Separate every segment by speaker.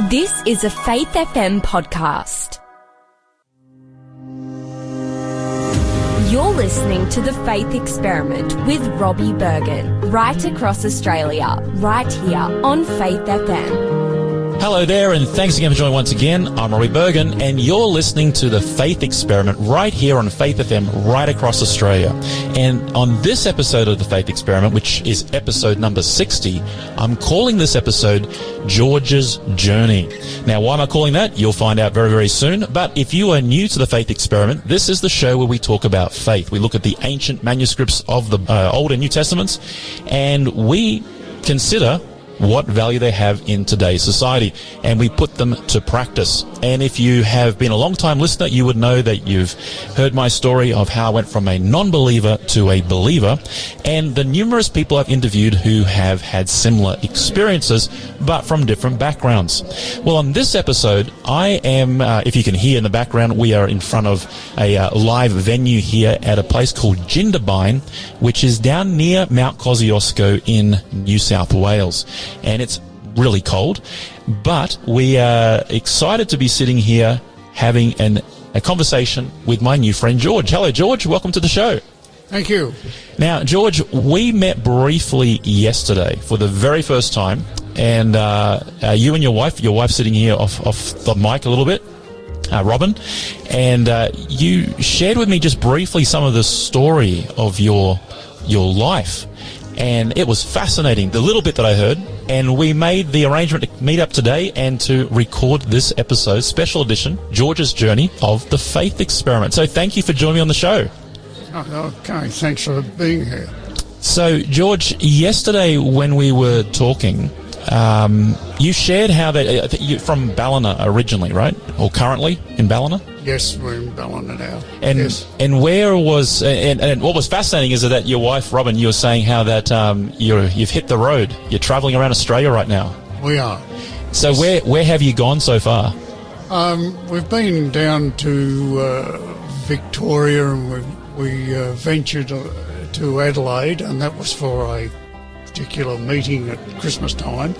Speaker 1: This is a Faith FM podcast. You're listening to The Faith Experiment with Robbie Berghan, right across Australia, right here on Faith FM.
Speaker 2: Hello there, and thanks again for joining once again. I'm Robbie Berghan, and you're listening to The Faith Experiment right here on Faith FM right across Australia. And on this episode of The Faith Experiment, which is episode number 60, I'm calling this episode George's Journey. Now, why am I calling that? You'll find out very, very soon. But if you are new to The Faith Experiment, this is the show where we talk about faith. We look at the ancient manuscripts of the Old and New Testaments, and we consider what value they have in today's society, and we put them to practice. And if you have been a long-time listener, you would know that you've heard my story of how I went from a non-believer to a believer, and the numerous people I've interviewed who have had similar experiences, but from different backgrounds. Well, on this episode, I am, if you can hear in the background, we are in front of a live venue here at a place called Jindabyne, which is down near Mount Kosciuszko in New South Wales. And it's really cold, but we are excited to be sitting here having a conversation with my new friend George. Hello, George. Welcome to the show.
Speaker 3: Thank you.
Speaker 2: Now, George, we met briefly yesterday for the very first time, and you and your wife sitting here off the mic a little bit, Robin, and you shared with me just briefly some of the story of your life. And it was fascinating, the little bit that I heard. And we made the arrangement to meet up today and to record this episode, special edition, George's Journey of the Faith Experiment. So thank you for joining me on the show.
Speaker 3: Okay, thanks for being here.
Speaker 2: So, George, yesterday when we were talking, you shared how that you're from Ballina originally, right? Or currently in Ballina?
Speaker 3: Yes, we're in Ballina now.
Speaker 2: And
Speaker 3: yes.
Speaker 2: And where was and what was fascinating is that your wife Robin, you were saying how that you've hit the road. You're travelling around Australia right now.
Speaker 3: We are.
Speaker 2: So
Speaker 3: yes.
Speaker 2: where have you gone so far?
Speaker 3: We've been down to Victoria, and we ventured to Adelaide, and that was for a particular meeting at Christmas time.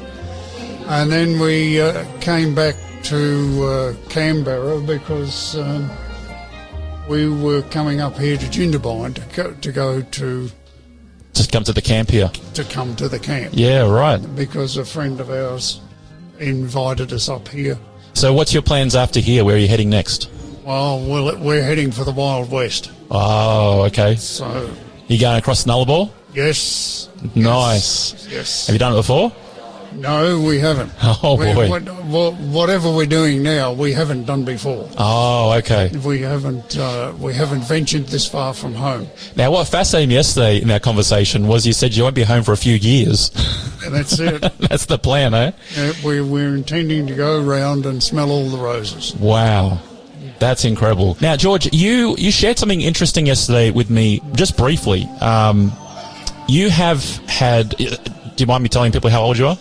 Speaker 3: And then we came back to Canberra because we were coming up here to Jindabyne to
Speaker 2: come to the camp here.
Speaker 3: To come to the camp.
Speaker 2: Yeah, right.
Speaker 3: Because a friend of ours invited us up here.
Speaker 2: So what's your plans after here? Where are you heading next?
Speaker 3: Well, we're heading for the Wild West.
Speaker 2: Oh, okay.
Speaker 3: So
Speaker 2: you going across the Nullarbor?
Speaker 3: Yes.
Speaker 2: Nice.
Speaker 3: Yes.
Speaker 2: Have you done it before?
Speaker 3: No, we haven't.
Speaker 2: Oh, boy.
Speaker 3: Whatever we're doing now, we haven't done before.
Speaker 2: Oh, okay.
Speaker 3: We haven't ventured this far from home.
Speaker 2: Now, what fascinated me yesterday in that conversation was you said you won't be home for a few years.
Speaker 3: And that's it.
Speaker 2: That's the plan, eh?
Speaker 3: Yeah, we're intending to go around and smell all the roses.
Speaker 2: Wow. That's incredible. Now, George, you shared something interesting yesterday with me, just briefly. You have had... Do you mind me telling people how old you are?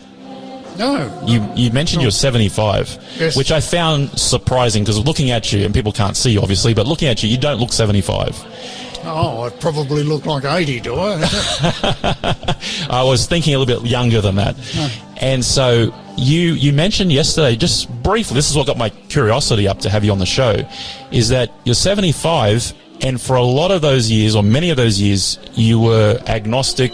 Speaker 3: No.
Speaker 2: You mentioned you're 75,
Speaker 3: yes.
Speaker 2: Which I found surprising because looking at you, and people can't see you obviously, but looking at you, you don't look 75.
Speaker 3: Oh, I probably look like 80, do I?
Speaker 2: I was thinking a little bit younger than that.
Speaker 3: No.
Speaker 2: And so you mentioned yesterday, just briefly, this is what got my curiosity up to have you on the show, is that you're 75, and for a lot of those years, or many of those years, you were agnostic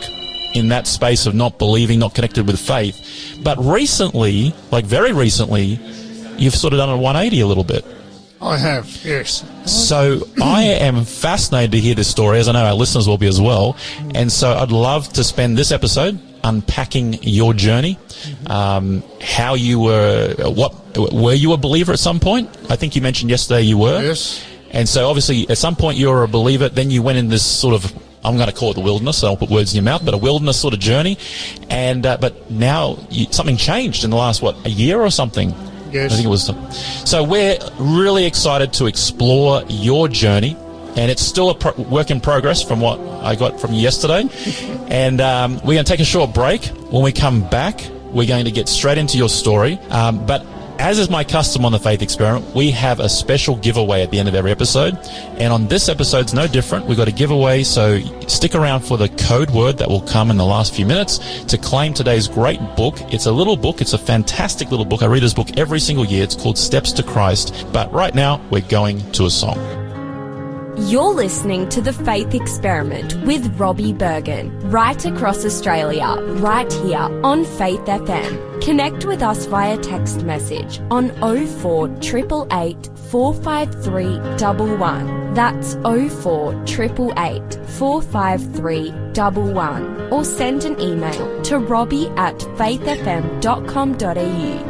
Speaker 2: in that space of not believing, not connected with faith. But recently, like very recently, you've sort of done a 180 a little bit.
Speaker 3: I have, yes.
Speaker 2: So I am fascinated to hear this story, as I know our listeners will be as well. And so I'd love to spend this episode unpacking your journey, how you were you a believer at some point? I think you mentioned yesterday you were.
Speaker 3: Yes.
Speaker 2: And so obviously at some point you were a believer, then you went in this sort of, I'm going to call it the wilderness, so I'll put words in your mouth, but a wilderness sort of journey. And but now something changed in the last, a year or something?
Speaker 3: Yes.
Speaker 2: I think it was. So we're really excited to explore your journey, and it's still a work in progress from what I got from yesterday. And we're going to take a short break. When we come back, we're going to get straight into your story. But as is my custom on the Faith Experiment, we have a special giveaway at the end of every episode. And on this episode, it's no different. We've got a giveaway, so stick around for the code word that will come in the last few minutes to claim today's great book. It's a little book. It's a fantastic little book. I read this book every single year. It's called Steps to Christ. But right now, we're going to a song.
Speaker 1: You're listening to The Faith Experiment with Robbie Berghan, right across Australia, right here on Faith FM. Connect with us via text message on 0488 453 111. That's 0488 453 111. Or send an email to robbie@faithfm.com.au.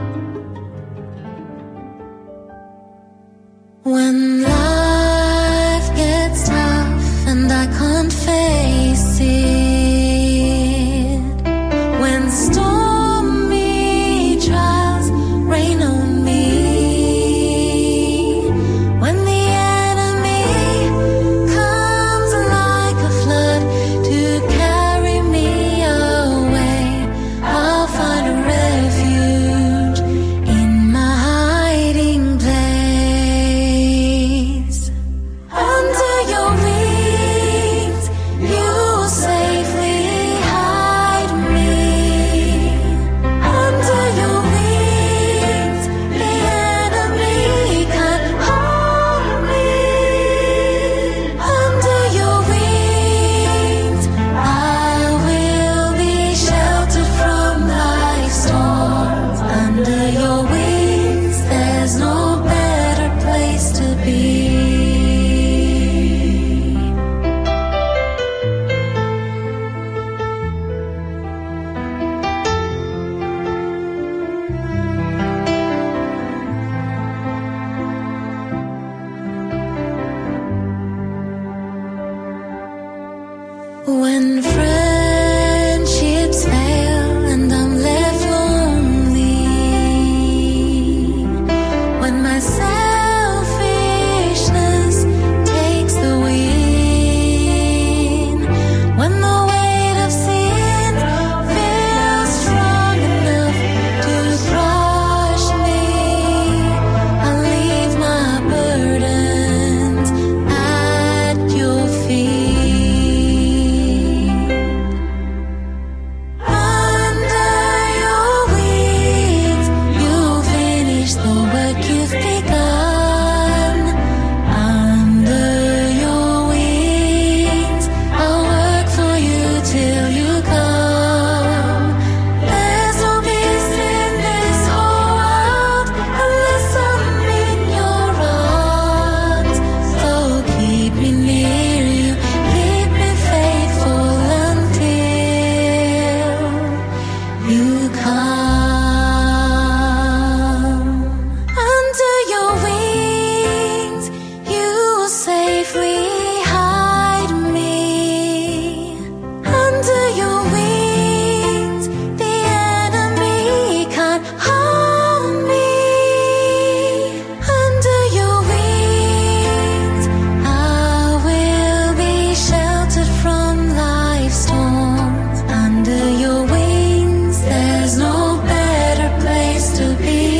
Speaker 4: When life gets tough and I can't face it, when stormy trials rain on me, when the enemy comes like a flood to carry me away, I'll find a refuge in my hiding place. Under your wings, you will safely hide me. Under your wings, the enemy can't harm me. Under your wings, I will be sheltered from life's storms. Under your wings, there's no better place to be. When friendships fail and I'm left lonely, when my selfishness takes the wheel, when the weight of sin feels strong enough to crush me, I leave my burdens at your feet. Under your wings, you finish the work you've begun. Under your wings, I'll work for you till you come. There's no peace in this whole world unless I'm in your arms. So keep me near you, keep me faithful until you come. Under your wings, you will safely hide me. Under your wings, the enemy can't harm me. Under your wings, I will be sheltered from life's storms. Under your wings, there's no better place to be.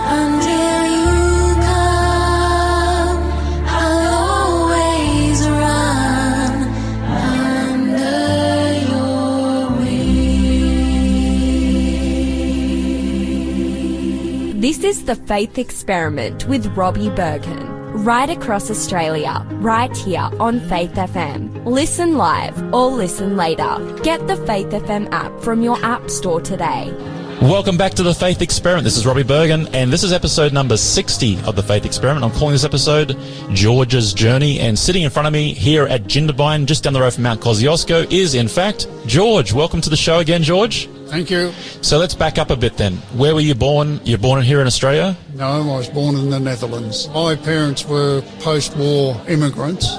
Speaker 4: Until you come, I'll always run under your wings.
Speaker 1: This is The Faith Experiment with Robbie Berghan, right across Australia, right here on Faith FM. Listen live or listen later. Get the Faith FM app from your app store today.
Speaker 2: Welcome back to the Faith Experiment. This is Robbie Berghan, and this is episode number 60 of the Faith Experiment. I'm calling this episode George's Journey, and sitting in front of me here at Jindabyne, just down the road from Mount Kosciuszko, is in fact George. Welcome to the show again, George.
Speaker 3: Thank you.
Speaker 2: So let's back up a bit then. Where were you born? You're born here in Australia?
Speaker 3: No, I was born in the Netherlands. My parents were post-war immigrants.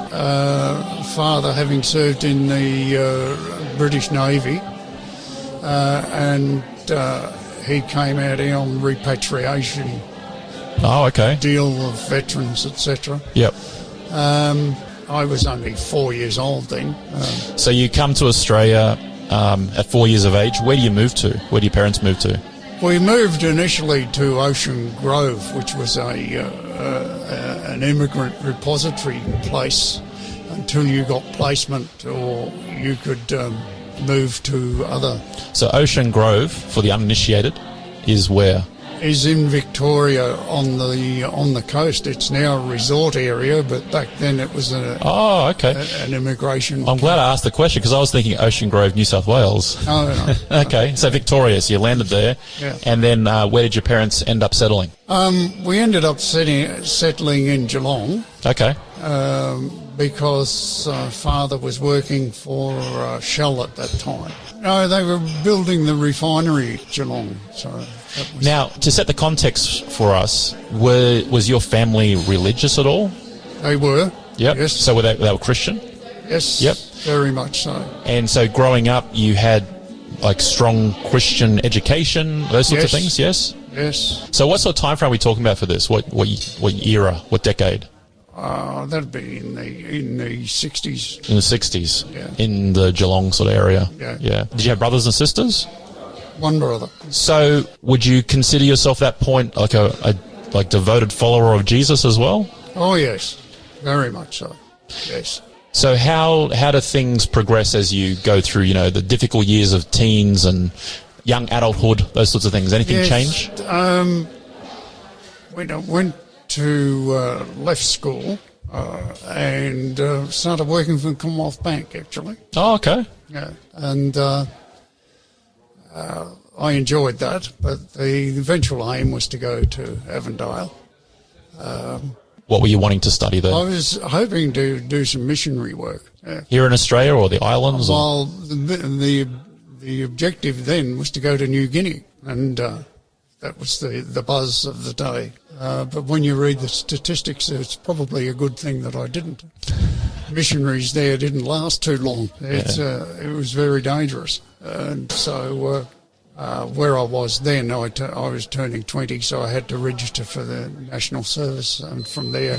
Speaker 3: Father having served in the British Navy, and he came out here on repatriation
Speaker 2: Oh, okay.
Speaker 3: deal of veterans, etc.
Speaker 2: Yep.
Speaker 3: I was only 4 years old then.
Speaker 2: So you come to Australia at 4 years of age. Where do you move to? Where do your parents move to?
Speaker 3: We moved initially to Ocean Grove, which was an immigrant repository place, until you got placement or you could move to other.
Speaker 2: So Ocean Grove, for the uninitiated, is where?
Speaker 3: Is in Victoria on the coast. It's now a resort area, but back then it was an immigration.
Speaker 2: I'm glad I asked the question because I was thinking Ocean Grove, New South Wales.
Speaker 3: No.
Speaker 2: Okay, so Victoria, so you landed there,
Speaker 3: yeah.
Speaker 2: And then where did your parents end up settling?
Speaker 3: We ended up settling in Geelong.
Speaker 2: Okay.
Speaker 3: Because father was working for Shell at that time. No, they were building the refinery at Geelong. So that was.
Speaker 2: Now, to set the context for us, was your family religious at all?
Speaker 3: They were.
Speaker 2: Yep.
Speaker 3: Yes.
Speaker 2: So they were Christian?
Speaker 3: Yes.
Speaker 2: Yep.
Speaker 3: Very much so.
Speaker 2: And so growing up, you had like strong Christian education, those sorts of things, yes?
Speaker 3: Yes.
Speaker 2: So what sort of time frame are we talking about for this? What era? What decade?
Speaker 3: That'd be in the 60s.
Speaker 2: In the 60s?
Speaker 3: Yeah.
Speaker 2: In the Geelong sort of area?
Speaker 3: Yeah.
Speaker 2: Did you have brothers and sisters?
Speaker 3: One brother.
Speaker 2: So would you consider yourself at that point like a devoted follower of Jesus as well?
Speaker 3: Oh, yes. Very much so. Yes.
Speaker 2: So how do things progress as you go through, the difficult years of teens and young adulthood, those sorts of things? Anything change?
Speaker 3: When I went to left school and started working for the Commonwealth Bank, actually.
Speaker 2: Oh, okay.
Speaker 3: Yeah, and I enjoyed that, but the eventual aim was to go to Avondale.
Speaker 2: What were you wanting to study there?
Speaker 3: I was hoping to do some missionary work. Yeah.
Speaker 2: Here in Australia or the islands?
Speaker 3: Well, the objective then was to go to New Guinea, and that was the buzz of the day. But when you read the statistics, it's probably a good thing that I didn't. Missionaries there didn't last too long. It was very dangerous. And so where I was then, I was turning 20, so I had to register for the National Service, and from there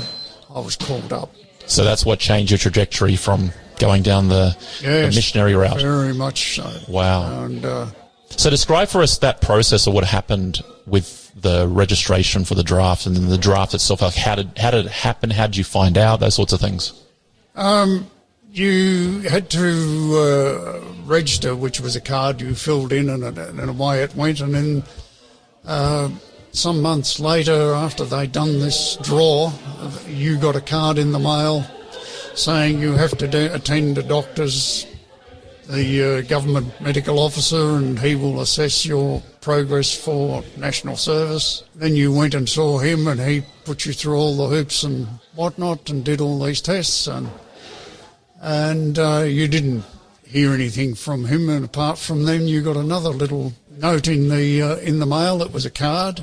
Speaker 3: I was called up.
Speaker 2: So that's what changed your trajectory from going down the missionary route?
Speaker 3: Very much so.
Speaker 2: Wow.
Speaker 3: And
Speaker 2: so describe for us that process of what happened with the registration for the draft and then the draft itself. Like how did it happen? How did you find out? Those sorts of things.
Speaker 3: You had to register, which was a card you filled in, and away it went. And then some months later, after they'd done this draw, you got a card in the mail saying you have to attend a doctor's, the government medical officer, and he will assess your progress for National Service. Then you went and saw him, and he put you through all the hoops and whatnot and did all these tests, and you didn't hear anything from him, and apart from them you got another little note in the mail. It was a card.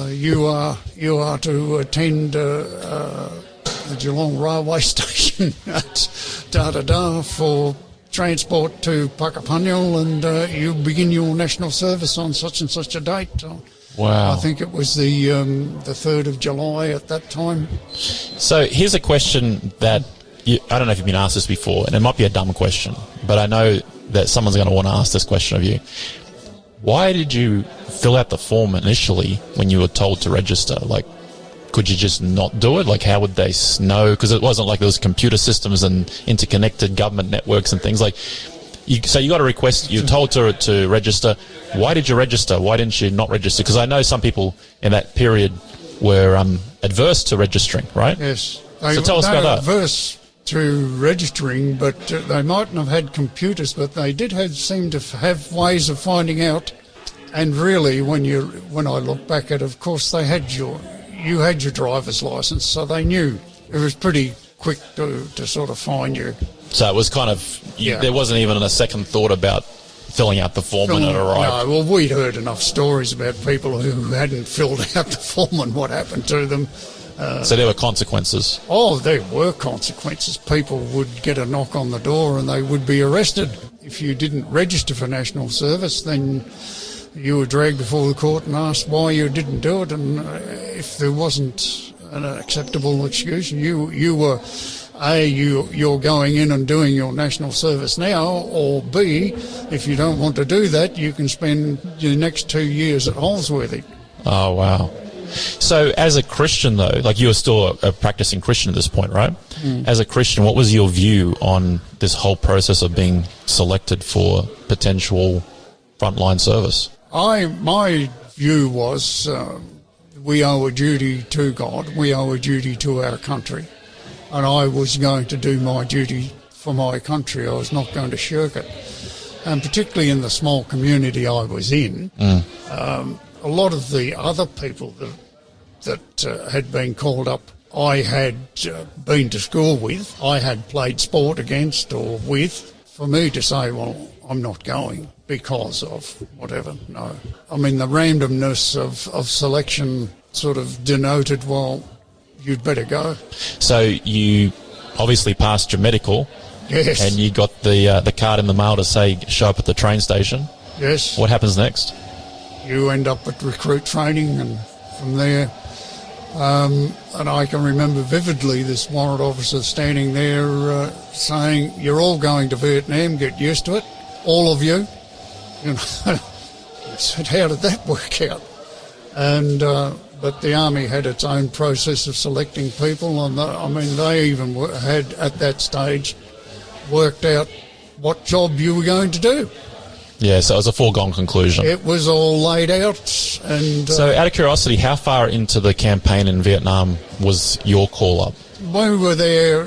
Speaker 3: You are to attend the Geelong railway station at da-da-da for transport to Puckapunyal, and you begin your National Service on such and such a date.
Speaker 2: Wow.
Speaker 3: I think it was the 3rd of July at that time.
Speaker 2: So here's a question that I don't know if you've been asked this before, and it might be a dumb question, but I know that someone's going to want to ask this question of you. Why did you fill out the form initially when you were told to register? Like, could you just not do it? Like, how would they know? Because it wasn't like there was computer systems and interconnected government networks and things. Like, so you got a request, you're told to register. Why did you register? Why didn't you not register? Because I know some people in that period were adverse to registering, right?
Speaker 3: Yes.
Speaker 2: So tell us about that.
Speaker 3: Adverse to registering, but they mightn't have had computers, but they did seem to have ways of finding out. And really, when I look back at it, of course, you had your driver's license, so they knew. It was pretty quick to sort of find you.
Speaker 2: So it was kind of, there wasn't even a second thought about filling out the form when it arrived.
Speaker 3: No, well, we'd heard enough stories about people who hadn't filled out the form and what happened to them.
Speaker 2: So there were consequences?
Speaker 3: Oh, there were consequences. People would get a knock on the door and they would be arrested. If you didn't register for National Service, then you were dragged before the court and asked why you didn't do it. And if there wasn't an acceptable excuse, you were A, you're going in and doing your national service now, or B, if you don't want to do that, you can spend your next 2 years at Holsworthy.
Speaker 2: Oh, wow. So as a Christian, though, like you were still a practicing Christian at this point, right? As a Christian, what was your view on this whole process of being selected for potential frontline service?
Speaker 3: My view was we owe a duty to God, we owe a duty to our country, and I was going to do my duty for my country. I was not going to shirk it. And particularly in the small community I was in, a lot of the other people that had been called up, I had been to school with, I had played sport against or with. For me to say, well, I'm not going because of whatever, no. I mean, the randomness of selection sort of denoted, well, you'd better go.
Speaker 2: So you obviously passed your medical.
Speaker 3: Yes.
Speaker 2: And you got the card in the mail to say show up at the train station.
Speaker 3: Yes.
Speaker 2: What happens next?
Speaker 3: You end up at recruit training, and from there, and I can remember vividly this warrant officer standing there saying, "You're all going to Vietnam, get used to it, all of you." You know, I said, how did that work out? And but the Army had its own process of selecting people, and they even had at that stage worked out what job you were going to do.
Speaker 2: Yeah, so it was a foregone conclusion.
Speaker 3: It was all laid out. And
Speaker 2: so out of curiosity, how far into the campaign in Vietnam was your call up?
Speaker 3: We were there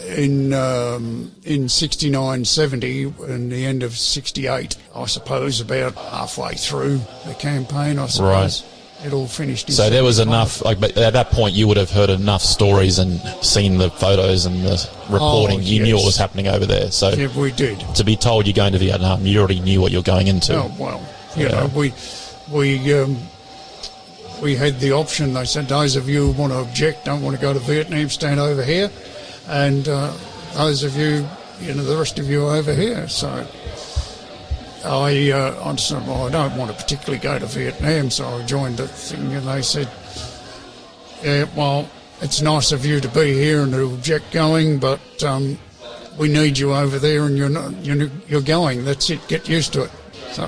Speaker 3: in 69, 70, and the end of 68, I suppose, about halfway through the campaign, I suppose.
Speaker 2: Right.
Speaker 3: It all finished in
Speaker 2: So there was enough, but at that point you would have heard enough stories and seen the photos and the reporting. You knew what was happening over there. So
Speaker 3: yeah, we did.
Speaker 2: To be told you're going to Vietnam, you already knew what you're going into.
Speaker 3: Oh, well, you know, we had the option. They said, those of you who want to object, don't want to go to Vietnam, stand over here. And those of you, the rest of you over here. So I said, well, I don't want to particularly go to Vietnam, so I joined the thing, and they said, yeah, well, it's nice of you to be here and to object going, but we need you over there, and you're going. That's it. Get used to it. So,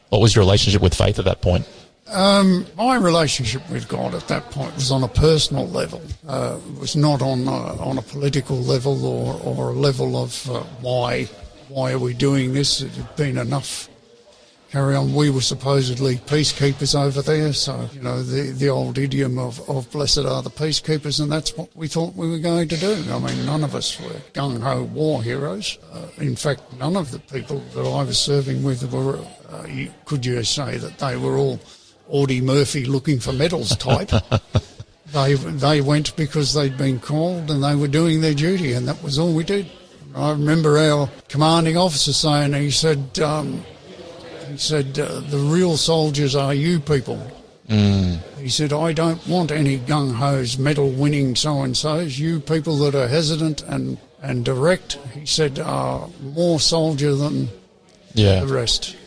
Speaker 2: what was your relationship with faith at that point?
Speaker 3: My relationship with God at that point was on a personal level. It was not on a political level or a level of why are we doing this? It had been enough. Carry on. We were supposedly peacekeepers over there, so, the old idiom of blessed are the peacekeepers, and that's what we thought we were going to do. I mean, none of us were gung-ho war heroes. In fact, none of the people that I was serving with were, could you say that they were all Audie Murphy looking for medals type. They went because they'd been called and they were doing their duty, and that was all we did. I remember our commanding officer saying, he said, the real soldiers are you people. He said, I don't want any gung-hos, medal-winning so-and-sos. You people that are hesitant and direct, he said, are more soldier than the rest.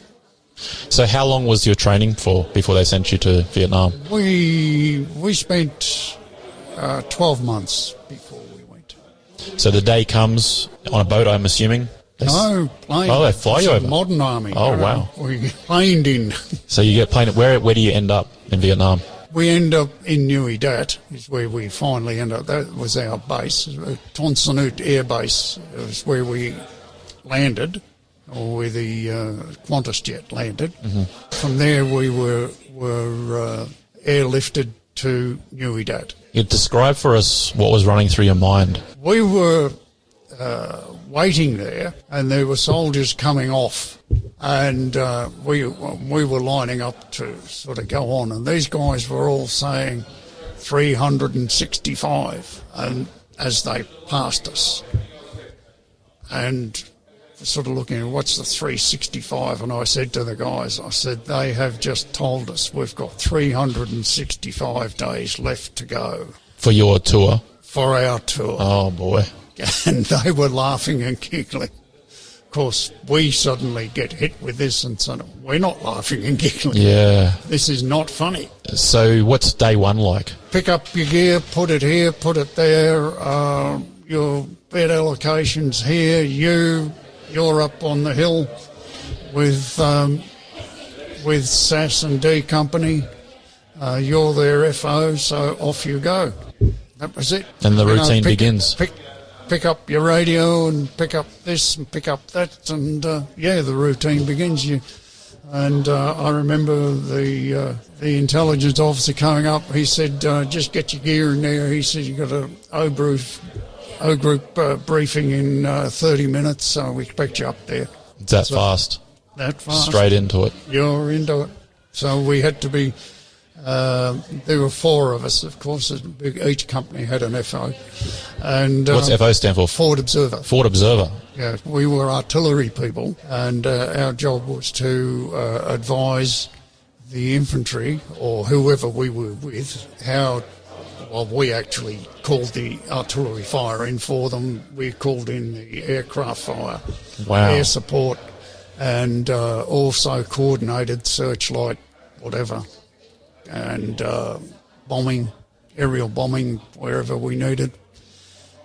Speaker 2: So how long was your training for before they sent you to Vietnam?
Speaker 3: We spent 12 months before we went.
Speaker 2: So the day comes on a boat, I'm assuming?
Speaker 3: No, plane.
Speaker 2: Oh, they fly you over?
Speaker 3: Modern army.
Speaker 2: Oh, wow.
Speaker 3: We planed in.
Speaker 2: So you get planed. Where do you end up in Vietnam?
Speaker 3: We end up in Nui Dat, is where we finally end up. That was our base. Ton Sanut Air Base was where we landed, or where the Qantas jet landed. Mm-hmm. From there we were airlifted to Nui Dat.
Speaker 2: You describe for us what was running through your mind.
Speaker 3: We were waiting there, and there were soldiers coming off, and we were lining up to sort of go on, and these guys were all saying 365, and as they passed us, and sort of looking at what's the 365, and I said to the guys, I said, they have just told us we've got 365 days left to go.
Speaker 2: For your tour?
Speaker 3: For our tour.
Speaker 2: Oh, boy.
Speaker 3: And they were laughing and giggling. Of course, we suddenly get hit with this and said, we're not laughing and giggling.
Speaker 2: Yeah.
Speaker 3: This is not funny.
Speaker 2: So what's day one like?
Speaker 3: Pick up your gear, put it here, put it there, your bed allocations here. You're up on the hill with SAS and D Company. You're their FO, so off you go. That was it.
Speaker 2: And the routine begins.
Speaker 3: Pick up your radio and pick up this and pick up that, and the routine begins. I remember the intelligence officer coming up. He said, "Just get your gear in there." He said, "You got a O group briefing in 30 minutes, so we expect you up there."
Speaker 2: It's that fast.
Speaker 3: That fast.
Speaker 2: Straight into it.
Speaker 3: You're into it. So we had to be. There were 4 of us, of course. Each company had an FO. And
Speaker 2: what's FO stand for?
Speaker 3: Forward Observer.
Speaker 2: Forward Observer.
Speaker 3: Yeah, we were artillery people, and our job was to advise the infantry or whoever we were with we actually called the artillery fire in for them. We called in the aircraft fire, air support, and also coordinated searchlight, whatever, and bombing, aerial bombing wherever we needed.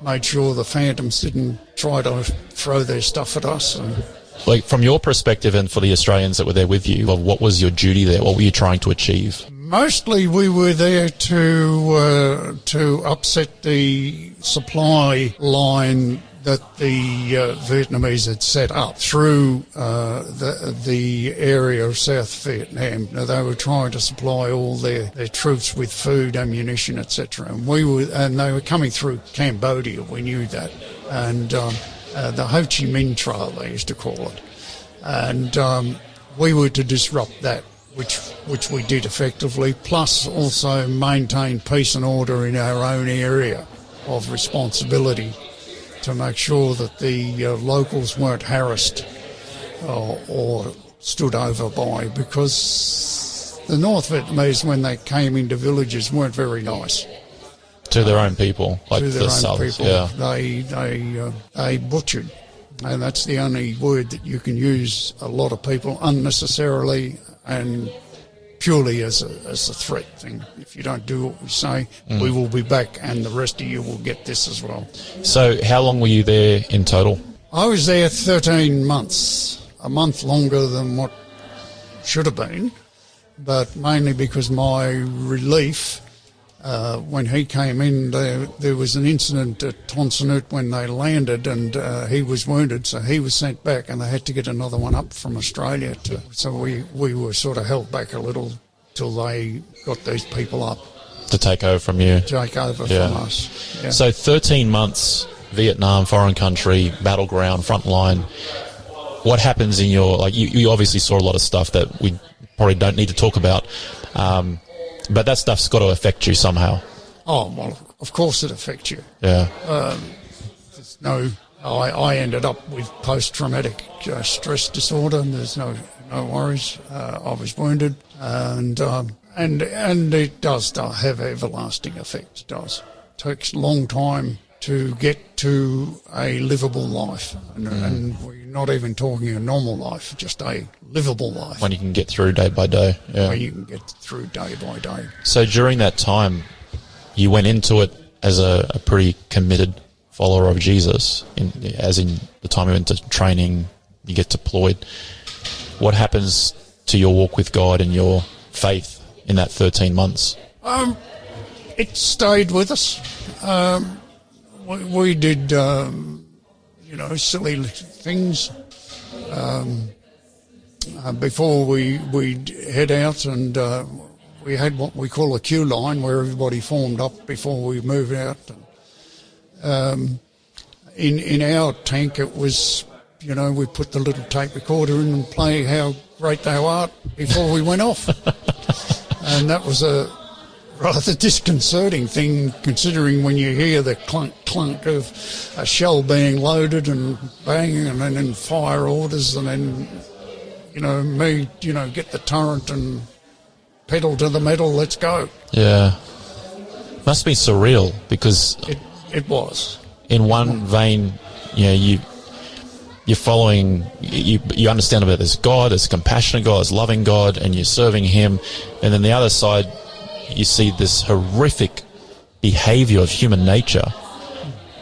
Speaker 3: Made sure the Phantoms didn't try to throw their stuff at us. And
Speaker 2: like, from your perspective and for the Australians that were there with you, what was your duty there? What were you trying to achieve?
Speaker 3: Mostly we were there to upset the supply line that the Vietnamese had set up through the area of South Vietnam. Now, they were trying to supply all their troops with food, ammunition, etc. And they were coming through Cambodia. We knew that, and the Ho Chi Minh Trail, they used to call it, and we were to disrupt that, which we did effectively. Plus, also maintain peace and order in our own area of responsibility, to make sure that the locals weren't harassed or stood over by, because the North Vietnamese, when they came into villages, weren't very nice
Speaker 2: to their own people, like
Speaker 3: to their
Speaker 2: the
Speaker 3: own
Speaker 2: Souths.
Speaker 3: people.
Speaker 2: Yeah.
Speaker 3: They butchered, and that's the only word that you can use. A lot of people unnecessarily and purely as a threat thing. If you don't do what we say, we will be back, and the rest of you will get this as well.
Speaker 2: So how long were you there in total?
Speaker 3: I was there 13 months, a month longer than what should have been, but mainly because my relief, when he came in, there was an incident at Tonsanut when they landed, and he was wounded, so he was sent back, and they had to get another one up from Australia. So we were sort of held back a little till they got these people up.
Speaker 2: To take over from you?
Speaker 3: Take over from us, yeah.
Speaker 2: So 13 months, Vietnam, foreign country, battleground, front line. What happens in your, like, you obviously saw a lot of stuff that we probably don't need to talk about, but that stuff's got to affect you somehow.
Speaker 3: Oh, well, of course it affects you.
Speaker 2: Yeah.
Speaker 3: I ended up with post-traumatic stress disorder, and there's no worries. I was wounded, and it does have everlasting effects. It does. It takes a long time to get to a livable life, and we're not even talking a normal life, just a livable life.
Speaker 2: When you can get through day by day. Yeah.
Speaker 3: When you can get through day by day.
Speaker 2: So during that time, you went into it as a pretty committed follower of Jesus, as in the time you went to training, you get deployed. What happens to your walk with God and your faith in that 13 months?
Speaker 3: It stayed with us. We did, silly things before we'd head out, and we had what we call a queue line where everybody formed up before we moved out. In our tank, it was, we put the little tape recorder in and play How Great Thou Art before we went off. And that was a rather disconcerting thing, considering when you hear the clunk of a shell being loaded and banging, and then fire orders, and then, get the turret and pedal to the metal, let's go.
Speaker 2: Yeah. Must be surreal, because
Speaker 3: it was.
Speaker 2: In one vein, you're following, you understand about this God, this compassionate God, this loving God, and you're serving him. And then the other side, you see this horrific behaviour of human nature.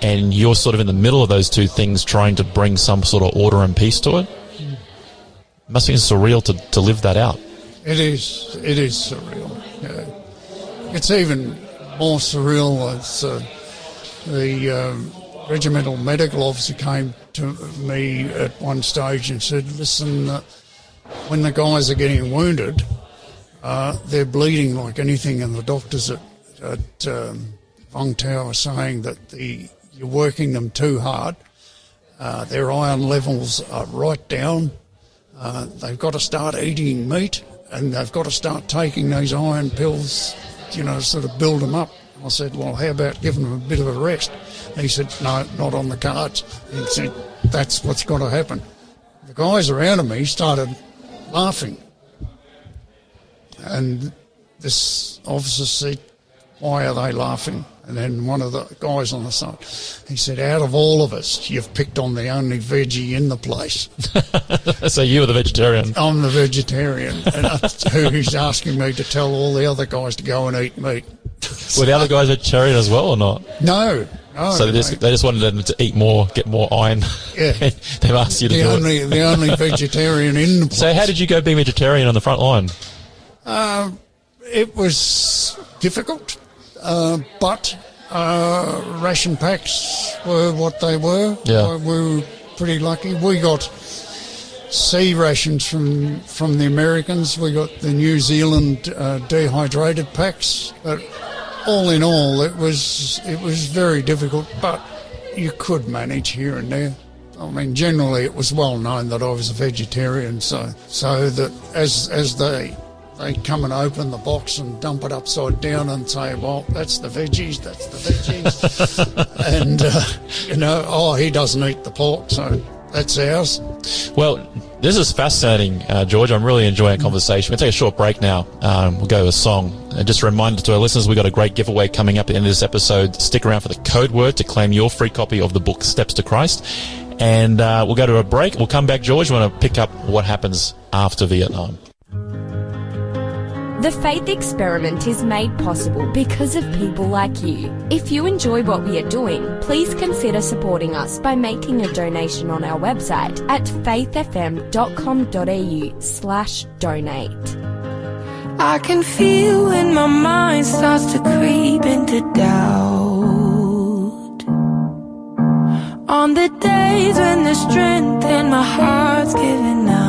Speaker 2: and you're sort of in the middle of those two things trying to bring some sort of order and peace to it. Must be surreal to live that out.
Speaker 3: It is surreal. Yeah. It's even more surreal as the regimental medical officer came to me at one stage and said, listen, when the guys are getting wounded, they're bleeding like anything, and the doctors at Vong Tau are saying that you're working them too hard. Their iron levels are right down. They've got to start eating meat, and they've got to start taking these iron pills, sort of build them up. I said, well, how about giving them a bit of a rest? And he said, no, not on the cards. He said, that's what's got to happen. The guys around me started laughing. And this officer said, why are they laughing? And then one of the guys on the side, he said, out of all of us, you've picked on the only veggie in the place.
Speaker 2: So you were the vegetarian.
Speaker 3: I'm the vegetarian. And who he's asking me to tell all the other guys to go and eat meat.
Speaker 2: Were the other guys vegetarian as well or not?
Speaker 3: No.
Speaker 2: So they just wanted them to eat more, get more iron.
Speaker 3: Yeah.
Speaker 2: They've asked you to do it.
Speaker 3: The only vegetarian in the place.
Speaker 2: So how did you go being vegetarian on the front line?
Speaker 3: It was difficult, but ration packs were what they were.
Speaker 2: Yeah.
Speaker 3: We were pretty lucky. We got C rations from the Americans. We got the New Zealand dehydrated packs. But all in all, it was very difficult, but you could manage here and there. I mean, generally it was well known that I was a vegetarian, so that as they come and open the box and dump it upside down and say, well, that's the veggies, and he doesn't eat the pork, so that's ours.
Speaker 2: Well, this is fascinating, George. I'm really enjoying our conversation. We'll take a short break now. We'll go to a song. Just a reminder to our listeners, we've got a great giveaway coming up at the end of this episode. Stick around for the code word to claim your free copy of the book Steps to Christ. And we'll go to a break. We'll come back, George. We want to pick up what happens after Vietnam.
Speaker 1: The Faith Experiment is made possible because of people like you. If you enjoy what we are doing, please consider supporting us by making a donation on our website at faithfm.com.au/donate.
Speaker 4: I can feel when my mind starts to creep into doubt. On the days when the strength in my heart's giving out.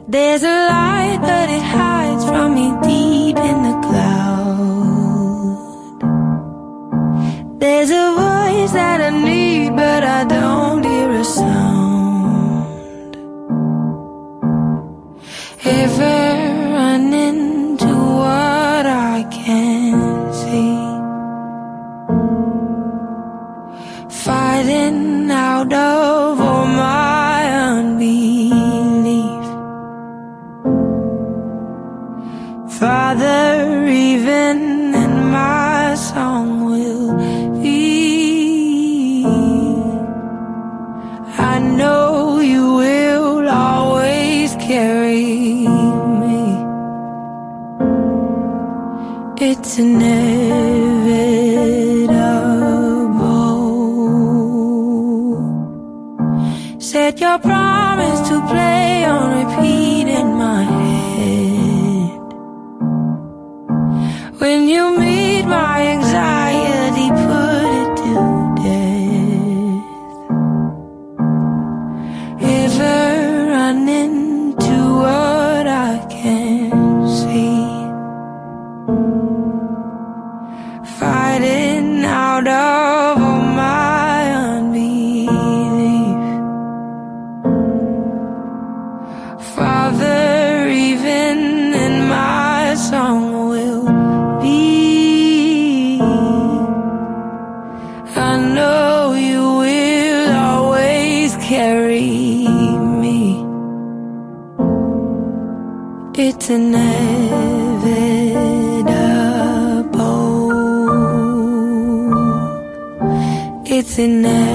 Speaker 4: There's a light, but it hides from me deep in the cloud. There's a voice that I need, but I don't hear a sound. Ever run into what I can't see, fighting out of all my unbelief. Father, even in my song will be, I know you will always carry me. It's inevitable. Set your promise to play on repeat in my head. When you meet my anxiety, put it to death. Ever run into what I can't see, fighting out of all my unbelief. Father, even in my song will be, I know you will always carry me. It's inevitable. It's inevitable.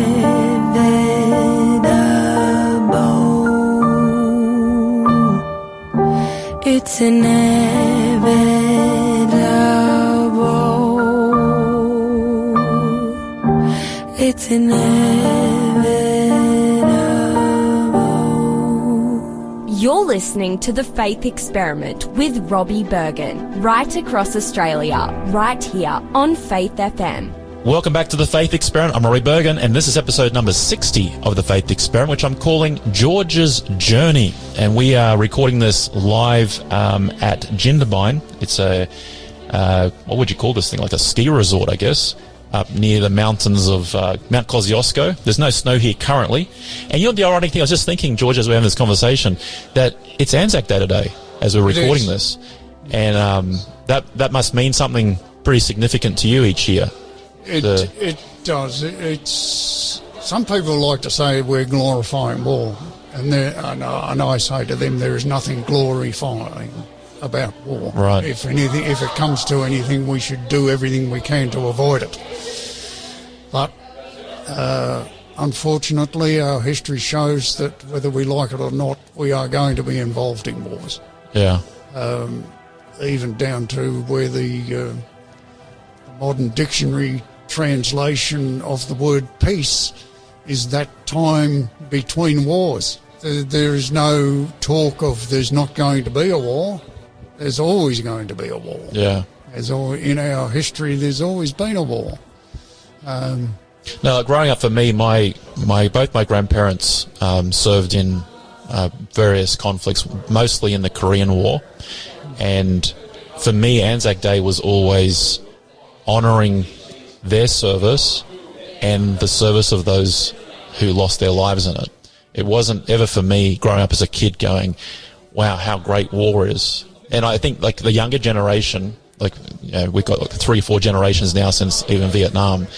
Speaker 4: It's inevitable. it's inevitable.
Speaker 1: You're listening to The Faith Experiment with Robbie Berghan, right across Australia, right here on Faith FM.
Speaker 2: Welcome back to The Faith Experiment. I'm Robbie Berghan, and this is episode number 60 of The Faith Experiment, which I'm calling George's Journey. And we are recording this live at Jindabyne. It's a, what would you call this thing? Like a ski resort, I guess, up near the mountains of Mount Kosciuszko. There's no snow here currently. And you know the ironic thing, I was just thinking, George, as we're having this conversation, that it's Anzac Day today as we're recording this. And that must mean something pretty significant to you each year.
Speaker 3: It does. It's some people like to say we're glorifying war, and I say to them there is nothing glorifying about war.
Speaker 2: Right.
Speaker 3: If it comes to anything, we should do everything we can to avoid it. But unfortunately, our history shows that whether we like it or not, we are going to be involved in wars.
Speaker 2: Yeah.
Speaker 3: Even down to where the modern dictionary translation of the word peace is that time between wars. There is no talk of there's not going to be a war. There's always going to be a war.
Speaker 2: Yeah.
Speaker 3: In our history, there's always been a war.
Speaker 2: Now, growing up for me, both my grandparents served in various conflicts, mostly in the Korean War. And for me, Anzac Day was always honouring their service and the service of those who lost their lives in it. It wasn't ever for me growing up as a kid going, wow, how great war is. And I think like the younger generation, we've got 3 or 4 generations now since even Vietnam,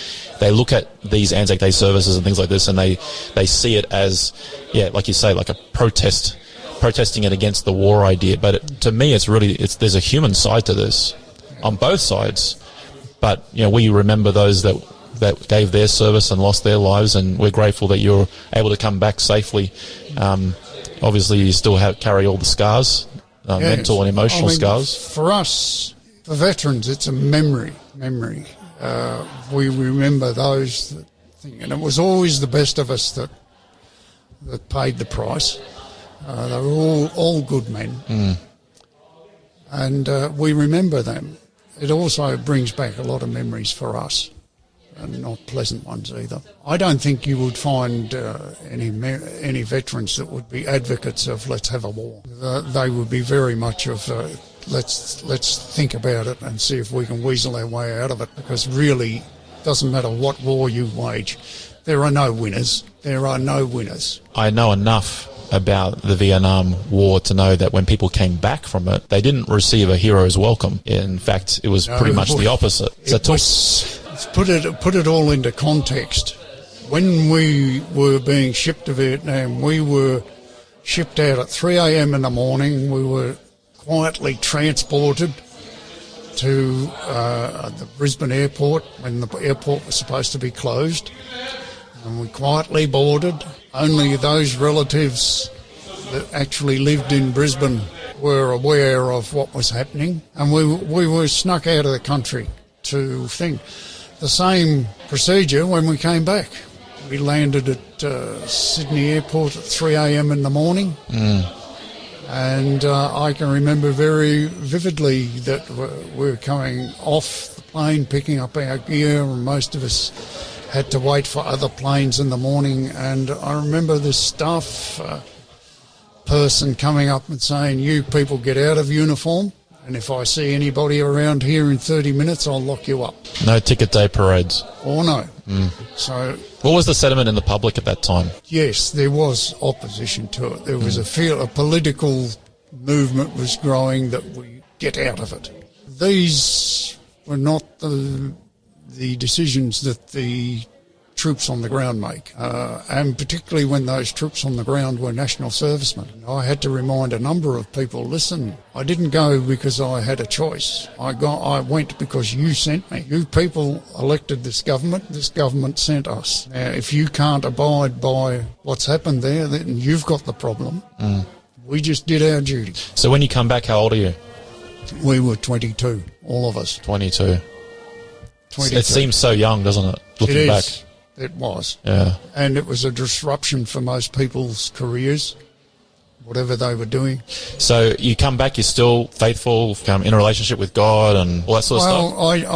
Speaker 2: they look at these Anzac Day services and things like this and they see it as, like you say, like a protesting it against the war idea. But to me, there's a human side to this on both sides. But, we remember those that gave their service and lost their lives, and we're grateful that you're able to come back safely. Obviously, you still carry all the scars,
Speaker 3: yes.
Speaker 2: Mental and emotional scars.
Speaker 3: For us, the veterans, it's a memory. We remember those and it was always the best of us that paid the price. They were all good men. And we remember them. It also brings back a lot of memories for us, and not pleasant ones either. I don't think you would find any veterans that would be advocates of let's have a war. They would be very much of let's think about it and see if we can weasel our way out of it, because really doesn't matter what war you wage, there are no winners. There are no winners.
Speaker 2: I know enough about the Vietnam War to know that when people came back from it, they didn't receive a hero's welcome. In fact, it was pretty much the opposite.
Speaker 3: Put it all into context. When we were being shipped to Vietnam, we were shipped out at 3 a.m. in the morning. We were quietly transported to the Brisbane airport when the airport was supposed to be closed. And we quietly boarded. Only those relatives that actually lived in Brisbane were aware of what was happening. And we were snuck out of the country to think. The same procedure when we came back. We landed at Sydney Airport at 3 a.m. in the morning. And I can remember very vividly that we were coming off the plane, picking up our gear, and most of us had to wait for other planes in the morning. And I remember this staff person coming up and saying, "You people get out of uniform, and if I see anybody around here in 30 minutes, I'll lock you up."
Speaker 2: No ticket day parades.
Speaker 3: Oh, no. So,
Speaker 2: what was the sentiment in the public at that time?
Speaker 3: Yes, there was opposition to it. There was a political movement was growing that we get out of it. These were not the decisions that the troops on the ground make, and particularly when those troops on the ground were national servicemen. I had to remind a number of people, listen, I didn't go because I had a choice. I went because you sent me. You people elected this government sent us. Now, if you can't abide by what's happened there, then you've got the problem. We just did our duty.
Speaker 2: So when you come back, how old are you?
Speaker 3: We were 22, all of us.
Speaker 2: 22. It seems so young, doesn't it, looking back?
Speaker 3: It was.
Speaker 2: Yeah.
Speaker 3: And it was a disruption for most people's careers, whatever they were doing.
Speaker 2: So you come back, you're still faithful, come in a relationship with God and all that sort of stuff?
Speaker 3: Well,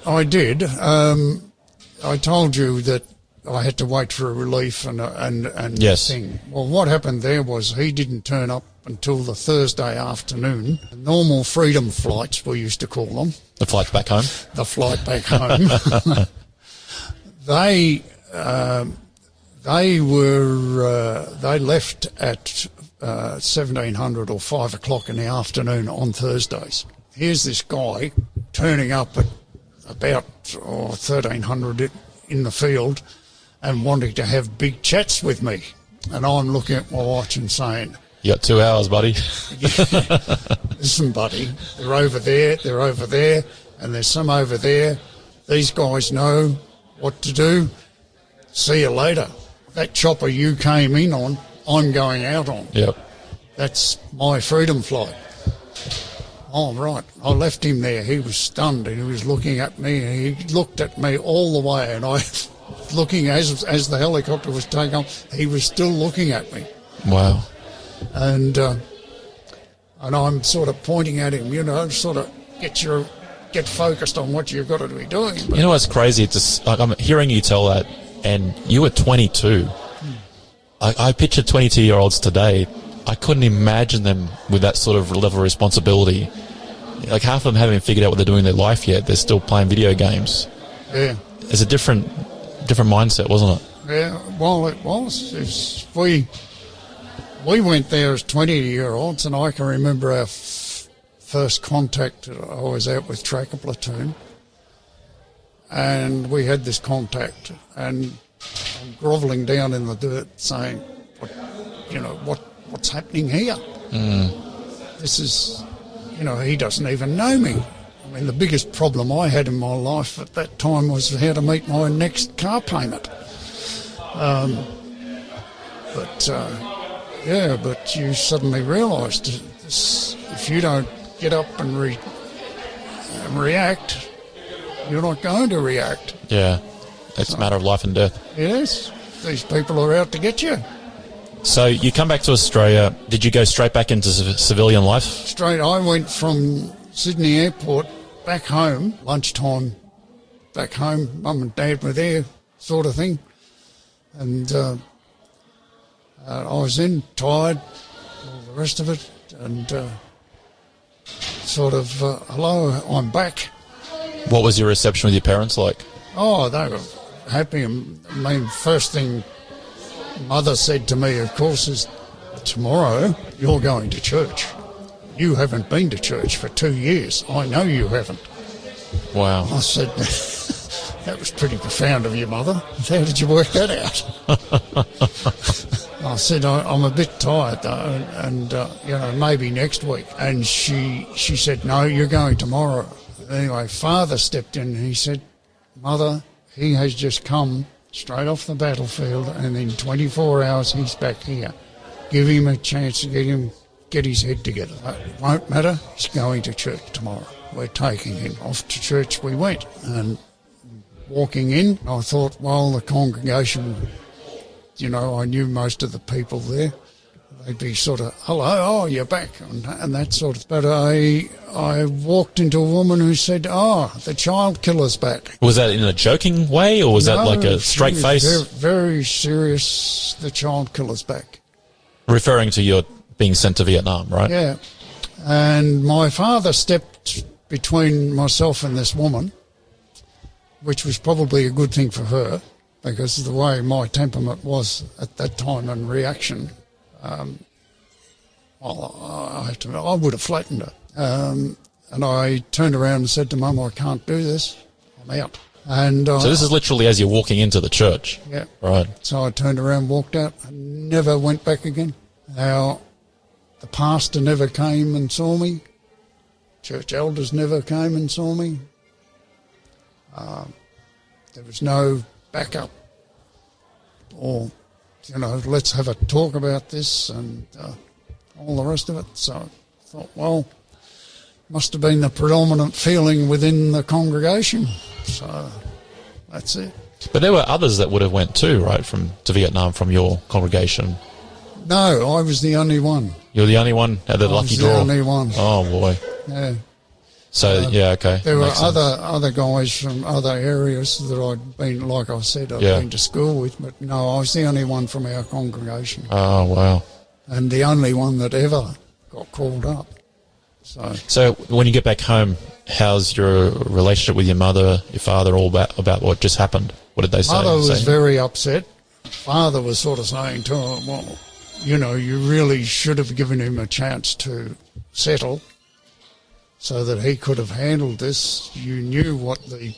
Speaker 3: I did. I told you that I had to wait for a relief and
Speaker 2: Yes.
Speaker 3: thing. Well, what happened there was he didn't turn up until the Thursday afternoon. Normal freedom flights, we used to call them.
Speaker 2: The flight back home?
Speaker 3: The flight back home. They left at 1700 or 5 o'clock in the afternoon on Thursdays. Here's this guy turning up at about 1300 in the field and wanting to have big chats with me. And I'm looking at my watch and saying,
Speaker 2: You got 2 hours, buddy.
Speaker 3: listen, buddy, they're over there, and there's some over there. These guys know what to do. See you later. That chopper you came in on, I'm going out on.
Speaker 2: Yep.
Speaker 3: That's my freedom flight. Oh, right. I left him there. He was stunned and he was looking at me and he looked at me all the way and I, looking as the helicopter was taking off, he was still looking at me.
Speaker 2: Wow.
Speaker 3: And I'm sort of pointing at him, sort of get focused on what you've got to be doing. But
Speaker 2: You know what's crazy? It's just, like, I'm hearing you tell that, and you were 22. I picture 22-year-olds today. I couldn't imagine them with that sort of level of responsibility. Like, half of them haven't even figured out what they're doing in their life yet. They're still playing video games.
Speaker 3: yeah.
Speaker 2: It's a different mindset, wasn't it?
Speaker 3: Yeah, well, it was. We went there as 20-year-olds, and I can remember our first contact. I was out with Tracker Platoon, and we had this contact, and I'm grovelling down in the dirt saying, what's happening here? This is, he doesn't even know me. I mean, the biggest problem I had in my life at that time was how to meet my next car payment. But you suddenly realised if you don't get up and react, you're not going to react.
Speaker 2: Yeah. It's a matter of life and death.
Speaker 3: Yes, these people are out to get you.
Speaker 2: So you come back to Australia. Did you go straight back into civilian life?
Speaker 3: Straight, I went from Sydney Airport back home, lunchtime back home. Mum and Dad were there, sort of thing. And I was in, tired, all the rest of it, and hello, I'm back.
Speaker 2: What was your reception with your parents like?
Speaker 3: Oh, they were happy. I mean, first thing Mother said to me, of course, is, tomorrow you're going to church. You haven't been to church for 2 years. I know you haven't.
Speaker 2: Wow.
Speaker 3: I said, that was pretty profound of you, Mother. How did you work that out? I said, I'm a bit tired, though, and maybe next week. And she said, no, you're going tomorrow. Anyway, Father stepped in and he said, Mother, he has just come straight off the battlefield, and in 24 hours he's back here. Give him a chance to get his head together. It won't matter. He's going to church tomorrow. We're taking him. Off to church we went. And walking in, I thought, well, the congregation, I knew most of the people there. They'd be sort of, hello, oh, you're back, and that sort of. But I walked into a woman who said, the child killer's back.
Speaker 2: Was that in a joking way, or was that like a straight face?
Speaker 3: Very, very serious, the child killer's back.
Speaker 2: Referring to your being sent to Vietnam, right?
Speaker 3: Yeah. And my father stepped between myself and this woman, which was probably a good thing for her, because of the way my temperament was at that time and reaction. I would have flattened her. And I turned around and said to Mum, I can't do this. I'm out. And
Speaker 2: so this is literally as you're walking into the church?
Speaker 3: Yeah.
Speaker 2: Right.
Speaker 3: So I turned around, walked out, and never went back again. Now, the pastor never came and saw me. Church elders never came and saw me. There was no backup or, let's have a talk about this and all the rest of it. So I thought, well, must have been the predominant feeling within the congregation. So that's it.
Speaker 2: But there were others that would have went too, right, to Vietnam from your congregation.
Speaker 3: No, I was the only one.
Speaker 2: You're the only one at the lucky draw?
Speaker 3: I was the only one.
Speaker 2: Oh, boy.
Speaker 3: Yeah.
Speaker 2: So, okay.
Speaker 3: There were
Speaker 2: Makes sense.
Speaker 3: other guys from other areas that I'd been, like I said, I'd been to school with, but no, I was the only one from our congregation.
Speaker 2: Oh, wow.
Speaker 3: And the only one that ever got called up.
Speaker 2: So when you get back home, how's your relationship with your mother, your father, all about what just happened? What did they say?
Speaker 3: Mother was very upset. Father was sort of saying to her, well, you really should have given him a chance to settle so that he could have handled this. You knew what the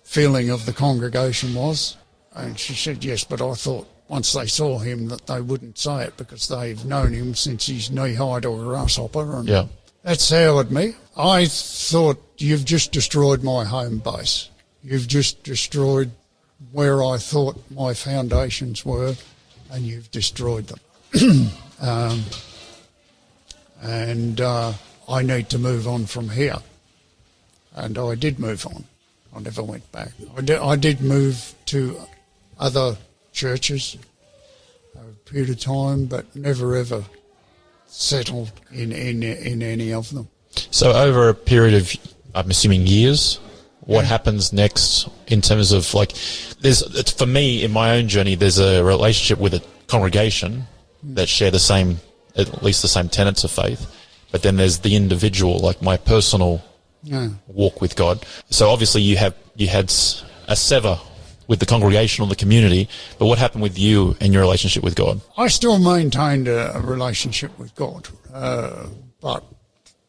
Speaker 3: feeling of the congregation was. And she said, yes, but I thought once they saw him that they wouldn't say it because they've known him since he's knee-high to a grasshopper. And that soured me. I thought, you've just destroyed my home base. You've just destroyed where I thought my foundations were, and you've destroyed them. I need to move on from here. And I did move on. I never went back. I did move to other churches over a period of time, but never ever settled in any of them.
Speaker 2: So over a period of, I'm assuming, years, what happens next in terms of, for me, in my own journey, there's a relationship with a congregation that share at least the same tenets of faith, but then there's the individual, like my personal walk with God. So obviously you had a sever with the congregation or the community, but what happened with you and your relationship with God?
Speaker 3: I still maintained a relationship with God, but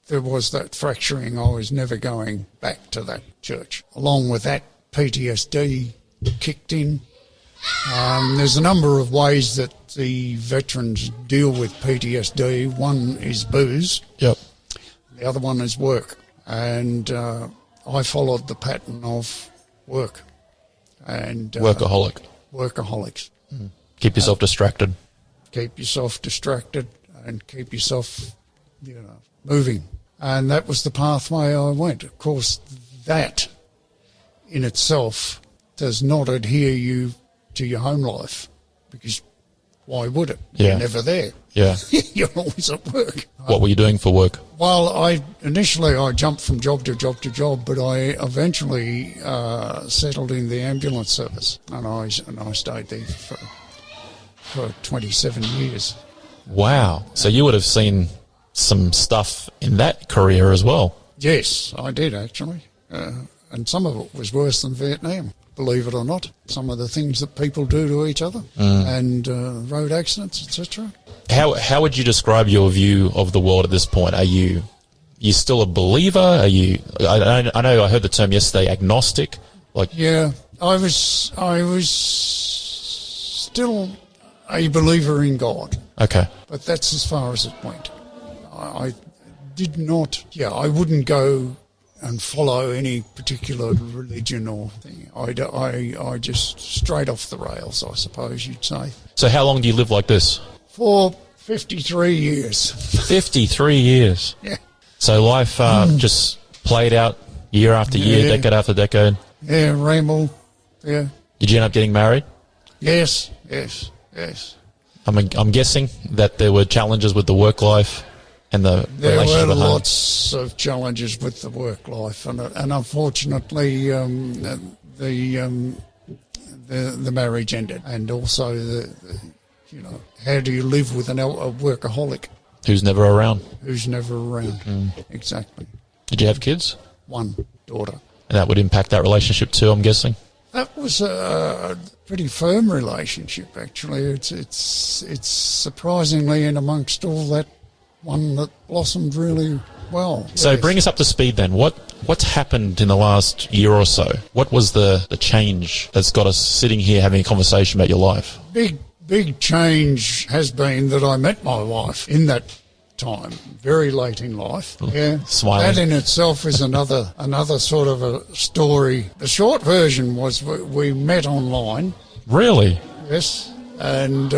Speaker 3: there was that fracturing. I was never going back to that church. Along with that, PTSD kicked in. There's a number of ways that the veterans deal with PTSD. One is booze.
Speaker 2: Yep.
Speaker 3: The other one is work. And I followed the pattern of work. And workaholics.
Speaker 2: Keep yourself distracted.
Speaker 3: Keep yourself distracted and keep yourself, moving. And that was the pathway I went. Of course, that in itself does not adhere you to your home life, because why would it?
Speaker 2: Yeah.
Speaker 3: You're never there.
Speaker 2: Yeah.
Speaker 3: You're always at work.
Speaker 2: What were you doing for work?
Speaker 3: Well, initially I jumped from job to job to job, but I eventually settled in the ambulance service, and I stayed there for 27 years.
Speaker 2: Wow. So you would have seen some stuff in that career as well.
Speaker 3: Yes, I did actually, and some of it was worse than Vietnam. Believe it or not, some of the things that people do to each other, and road accidents, etc.
Speaker 2: How would you describe your view of the world at this point? Are you still a believer? Are you? I know I heard the term yesterday, agnostic.
Speaker 3: Yeah, I was still a believer in God.
Speaker 2: Okay,
Speaker 3: but that's as far as it went. I did not. Yeah, I wouldn't go and follow any particular religion or thing. I just straight off the rails, I suppose you'd say.
Speaker 2: So how long do you live like this?
Speaker 3: For 53 years.
Speaker 2: 53 years?
Speaker 3: Yeah.
Speaker 2: So life just played out year after year, decade after decade?
Speaker 3: Yeah, ramble, yeah.
Speaker 2: Did you end up getting married?
Speaker 3: Yes.
Speaker 2: I'm guessing that there were challenges with the work life and the relationship at home.
Speaker 3: There were lots of challenges with the work life, and unfortunately, the marriage ended, and also how do you live with a workaholic
Speaker 2: who's never around?
Speaker 3: Exactly.
Speaker 2: Did you have kids?
Speaker 3: One daughter.
Speaker 2: And that would impact that relationship too, I'm guessing.
Speaker 3: That was a pretty firm relationship, actually. It's surprisingly, in amongst all that, one that blossomed really well.
Speaker 2: So
Speaker 3: yes.
Speaker 2: Bring us up to speed then. What's happened in the last year or so? What was the change that's got us sitting here having a conversation about your life?
Speaker 3: Big change has been that I met my wife in that time, very late in life. Yeah,
Speaker 2: smiling.
Speaker 3: That in itself is another sort of a story. The short version was we met online.
Speaker 2: Really?
Speaker 3: Yes, and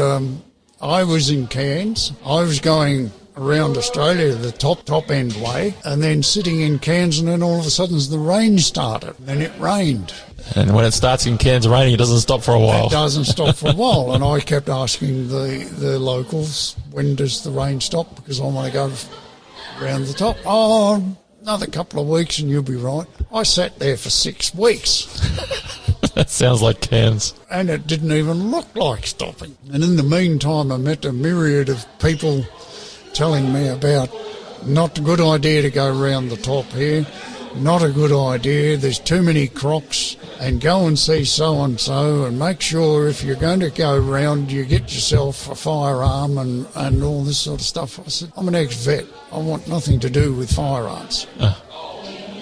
Speaker 3: I was in Cairns. I was going around Australia the top end way, and then sitting in Cairns, and then all of a sudden the rain started. Then it rained.
Speaker 2: And when it starts in Cairns raining, it doesn't stop for a while.
Speaker 3: It doesn't stop for a while. And I kept asking the locals, when does the rain stop? Because I want to go round the top. Oh, another couple of weeks and you'll be right. I sat there for 6 weeks.
Speaker 2: That sounds like Cairns.
Speaker 3: And it didn't even look like stopping. And in the meantime, I met a myriad of people telling me about not a good idea to go round the top here, not a good idea, there's too many crocs, and go and see so-and-so, and make sure if you're going to go round, you get yourself a firearm and all this sort of stuff. I said, I'm an ex-vet. I want nothing to do with firearms.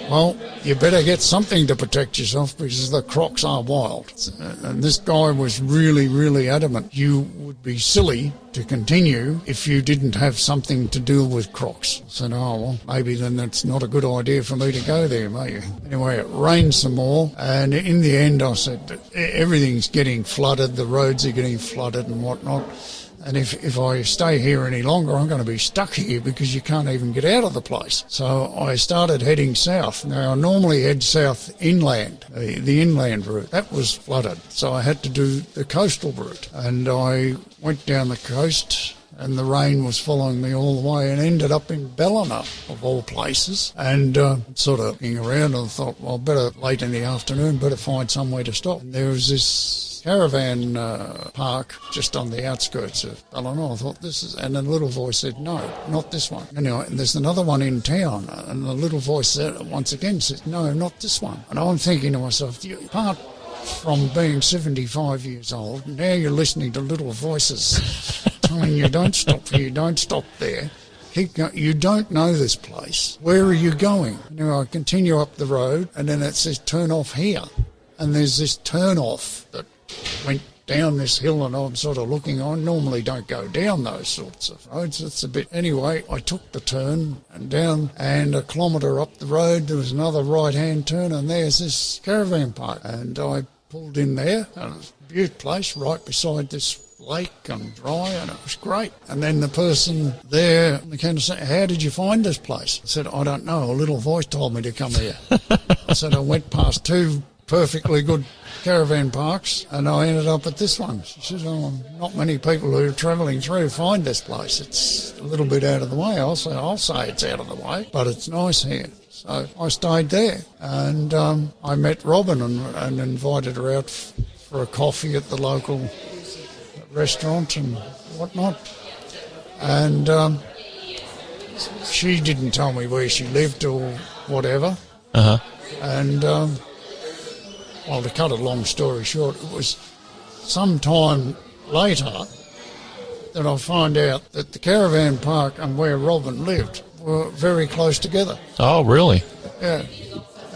Speaker 3: Well, you better get something to protect yourself because the crocs are wild. And this guy was really, really adamant. You would be silly to continue if you didn't have something to do with crocs. I said, oh, well, maybe then that's not a good idea for me to go there, maybe. Anyway, it rained some more, and in the end I said, everything's getting flooded, the roads are getting flooded and whatnot. And if I stay here any longer, I'm going to be stuck here because you can't even get out of the place. So I started heading south. Now, I normally head south inland, the inland route. That was flooded, so I had to do the coastal route. And I went down the coast, and the rain was following me all the way and ended up in Ballina, of all places. And sort of looking around, and I thought, well, better late in the afternoon, better find somewhere to stop. And there was this caravan park just on the outskirts of Ballina. I thought, this is, and the little voice said, no, not this one. Anyway, and there's another one in town, and the little voice said, once again said, no, not this one. And I'm thinking to myself, apart from being 75 years old, now you're listening to little voices telling you, don't stop here, don't stop there. You don't know this place. Where are you going? Anyway, I continue up the road, and then it says, turn off here. And there's this turn off that went down this hill, and I'm sort of looking on. Normally don't go down those sorts of roads. It's a bit... Anyway, I took the turn and down, and a kilometre up the road there was another right-hand turn, and there's this caravan park. And I pulled in there, and it was a beautiful place right beside this lake and dry, and it was great. And then the person there, the mechanic said, how did you find this place? I said, I don't know. A little voice told me to come here. I said, I went past 2 perfectly good caravan parks, and I ended up at this one. She says, oh, not many people who are travelling through find this place. It's a little bit out of the way. I'll say it's out of the way, but it's nice here. So I stayed there, and I met Robin and invited her out for a coffee at the local restaurant and whatnot. And she didn't tell me where she lived or whatever.
Speaker 2: Uh-huh.
Speaker 3: And... well, to cut a long story short, it was some time later that I find out that the caravan park and where Robin lived were very close together.
Speaker 2: Oh, really?
Speaker 3: Yeah.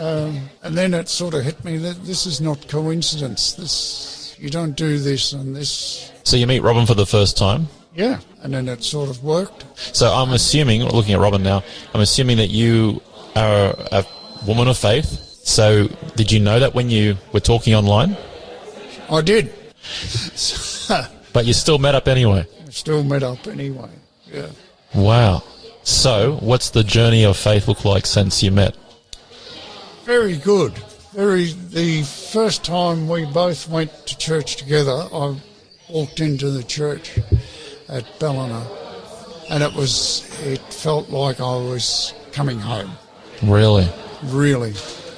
Speaker 3: And then it sort of hit me that this is not coincidence. You don't do this and this.
Speaker 2: So you meet Robin for the first time?
Speaker 3: Yeah, and then it sort of worked.
Speaker 2: So I'm assuming, looking at Robin now, I'm assuming that you are a woman of faith. So did you know that when you were talking online?
Speaker 3: I did.
Speaker 2: But you still met up anyway?
Speaker 3: Still met up anyway, yeah.
Speaker 2: Wow. So what's the journey of faith look like since you met?
Speaker 3: Very good. The first time we both went to church together, I walked into the church at Ballina, and it felt like I was coming home.
Speaker 2: Really?
Speaker 3: Really.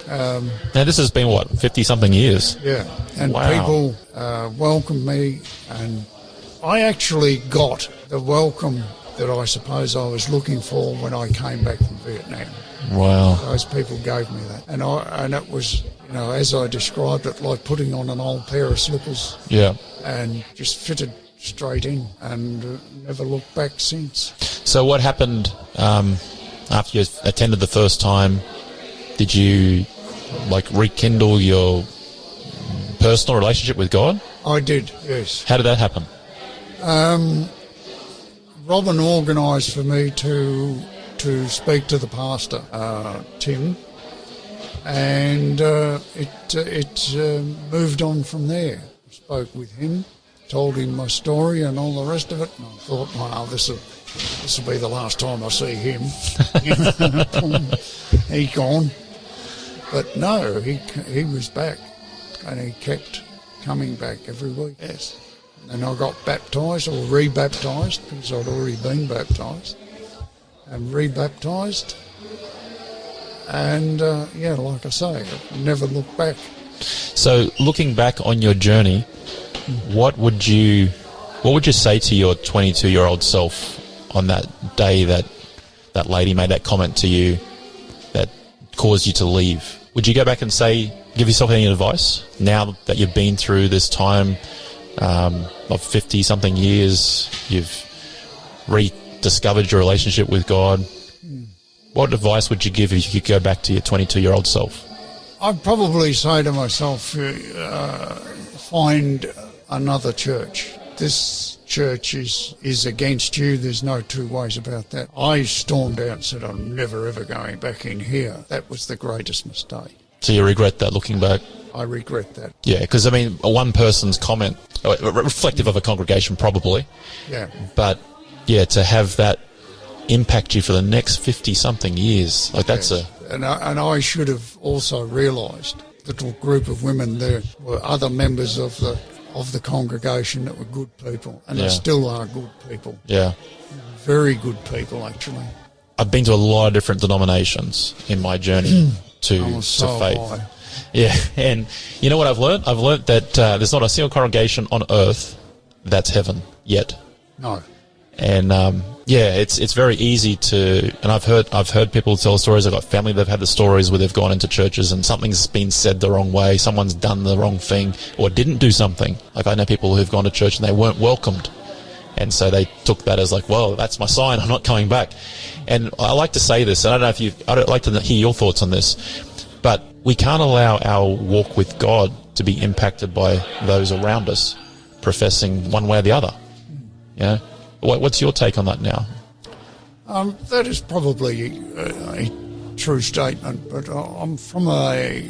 Speaker 2: Now this has been, 50-something years?
Speaker 3: Yeah, and
Speaker 2: wow.
Speaker 3: People welcomed me, and I actually got the welcome that I suppose I was looking for when I came back from Vietnam.
Speaker 2: Wow.
Speaker 3: Those people gave me that. And it was, as I described it, like putting on an old pair of slippers.
Speaker 2: Yeah.
Speaker 3: And just fitted straight in, and never looked back since.
Speaker 2: So what happened after you attended the first time? Did you rekindle your personal relationship with God?
Speaker 3: I did, yes.
Speaker 2: How did that happen?
Speaker 3: Robin organised for me to speak to the pastor, Tim, and it moved on from there. I spoke with him, told him my story and all the rest of it, and I thought, wow, this will be the last time I see him. He's gone. But no, he was back. and he kept coming back every week. Yes. And I got baptised or rebaptised because I'd already been baptised and rebaptised. And, like I say, I never looked back.
Speaker 2: So looking back on your journey, what would you say to your 22-year-old self on that day that lady made that comment to you that caused you to leave? Would you go back and give yourself any advice now that you've been through this time of 50-something years, you've rediscovered your relationship with God? What advice would you give if you could go back to your 22-year-old self?
Speaker 3: I'd probably say to myself, find another church. This church is against you. There's no two ways about that. I stormed out and said, I'm never, ever going back in here. That was the greatest mistake.
Speaker 2: So you regret that looking back?
Speaker 3: I regret that.
Speaker 2: Yeah, because, I mean, one person's comment, reflective of a congregation probably. Yeah. But, yeah, to have that impact you for the next 50-something years, like that's
Speaker 3: And I should have also realised that the group of women there were other members of the congregation that were good people, and they still are good people.
Speaker 2: Yeah.
Speaker 3: Very good people, actually.
Speaker 2: I've been to a lot of different denominations in my journey to faith. Yeah, and you know what I've learned? I've learned that there's not a single congregation on earth that's heaven yet.
Speaker 3: No.
Speaker 2: And it's very easy to, and I've heard people tell stories. I've got family that've had the stories where they've gone into churches and something's been said the wrong way, someone's done the wrong thing or didn't do something. Like I know people who've gone to church and they weren't welcomed, and so they took that as like, well, that's my sign, I'm not coming back. And I like to say this, and I'd like to hear your thoughts on this, but we can't allow our walk with God to be impacted by those around us professing one way or the other. You know? What's your take on that now?
Speaker 3: That is probably a true statement, but I'm from a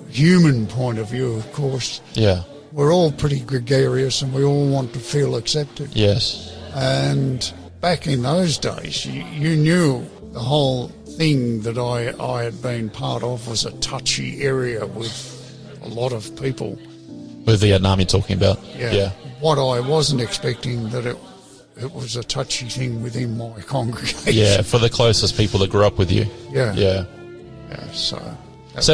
Speaker 3: human point of view, of course.
Speaker 2: Yeah.
Speaker 3: We're all pretty gregarious and we all want to feel accepted.
Speaker 2: Yes.
Speaker 3: And back in those days, you knew the whole thing that I had been part of was a touchy area with a lot of people.
Speaker 2: With Vietnam you're talking about?
Speaker 3: Yeah. What I wasn't expecting that it was a touchy thing within my congregation.
Speaker 2: Yeah, for the closest people that grew up with you.
Speaker 3: Yeah. So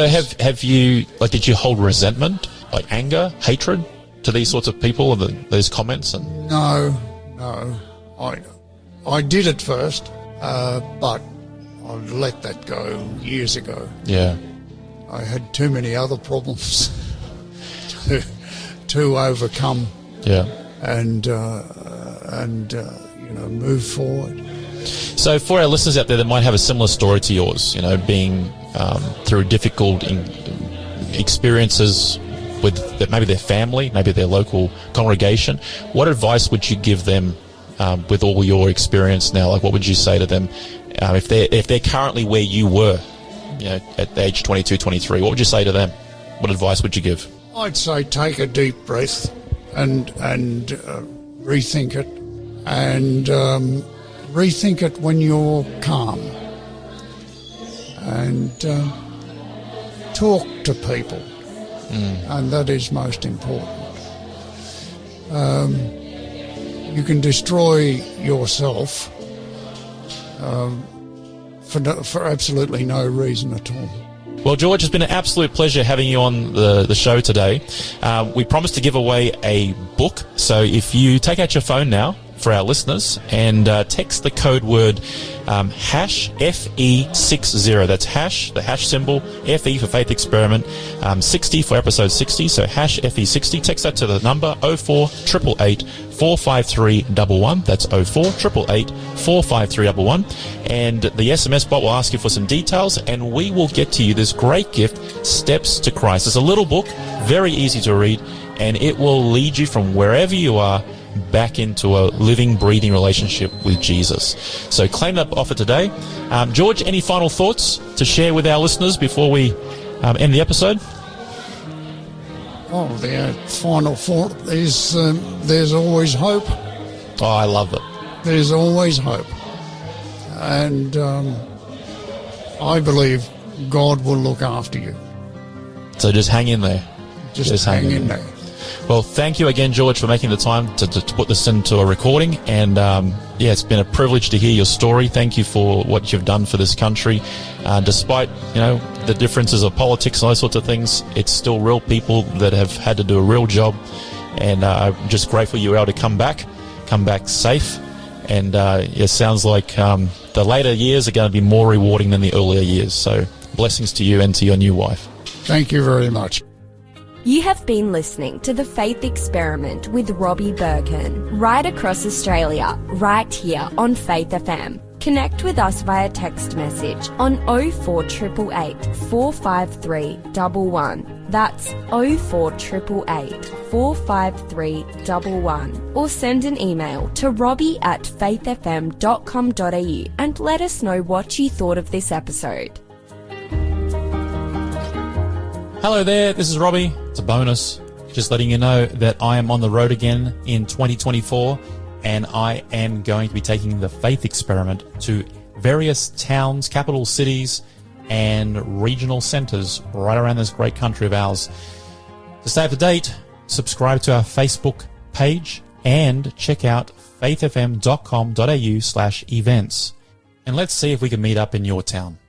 Speaker 2: have you, like, did you hold resentment, like anger, hatred to these sorts of people and these comments? And
Speaker 3: No. I did at first, but I let that go years ago.
Speaker 2: Yeah.
Speaker 3: I had too many other problems to overcome.
Speaker 2: Yeah.
Speaker 3: And move forward.
Speaker 2: So for our listeners out there that might have a similar story to yours, being through difficult experiences with maybe their family, maybe their local congregation, what advice would you give them with all your experience now? Like, what would you say to them if they're currently where you were, at the age 22, 23? What would you say to them? What advice would you give?
Speaker 3: I'd say take a deep breath and rethink it, and rethink it when you're calm, and talk to people, and that is most important. You can destroy yourself for absolutely no reason at all.
Speaker 2: Well, George, it's been an absolute pleasure having you on the show today. We promised to give away a book, so if you take out your phone now for our listeners and text the code word #FE60, that's the hash symbol, FE for Faith Experiment, 60 for episode 60, so #FE60, text that to the number 0488 45311, that's 0488 45311, and the SMS bot will ask you for some details, and we will get to you this great gift, Steps to Christ. It's a little book, very easy to read, and it will lead you from wherever you are back into a living, breathing relationship with Jesus. So claim that offer today. George, any final thoughts to share with our listeners before we end the episode?
Speaker 3: Oh, the final thought is there's always hope.
Speaker 2: Oh, I love it.
Speaker 3: There's always hope. And I believe God will look after you.
Speaker 2: So just hang in there.
Speaker 3: just hang in there.
Speaker 2: Well, thank you again, George, for making the time to put this into a recording. And, it's been a privilege to hear your story. Thank you for what you've done for this country. Despite, the differences of politics and those sorts of things, it's still real people that have had to do a real job. And I'm just grateful you were able to come back safe. And it sounds like the later years are going to be more rewarding than the earlier years. So blessings to you and to your new wife.
Speaker 3: Thank you very much.
Speaker 1: You have been listening to The Faith Experiment with Robbie Berghan, right across Australia, right here on Faith FM. Connect with us via text message on 04888 453 111. That's 04888 453 111. Or send an email to robbie@faithfm.com.au and let us know what you thought of this episode.
Speaker 2: Hello there, this is Robbie. It's a bonus. Just letting you know that I am on the road again in 2024, and I am going to be taking the Faith Experiment to various towns, capital cities, and regional centres right around this great country of ours. To stay up to date, subscribe to our Facebook page and check out faithfm.com.au/events. And let's see if we can meet up in your town.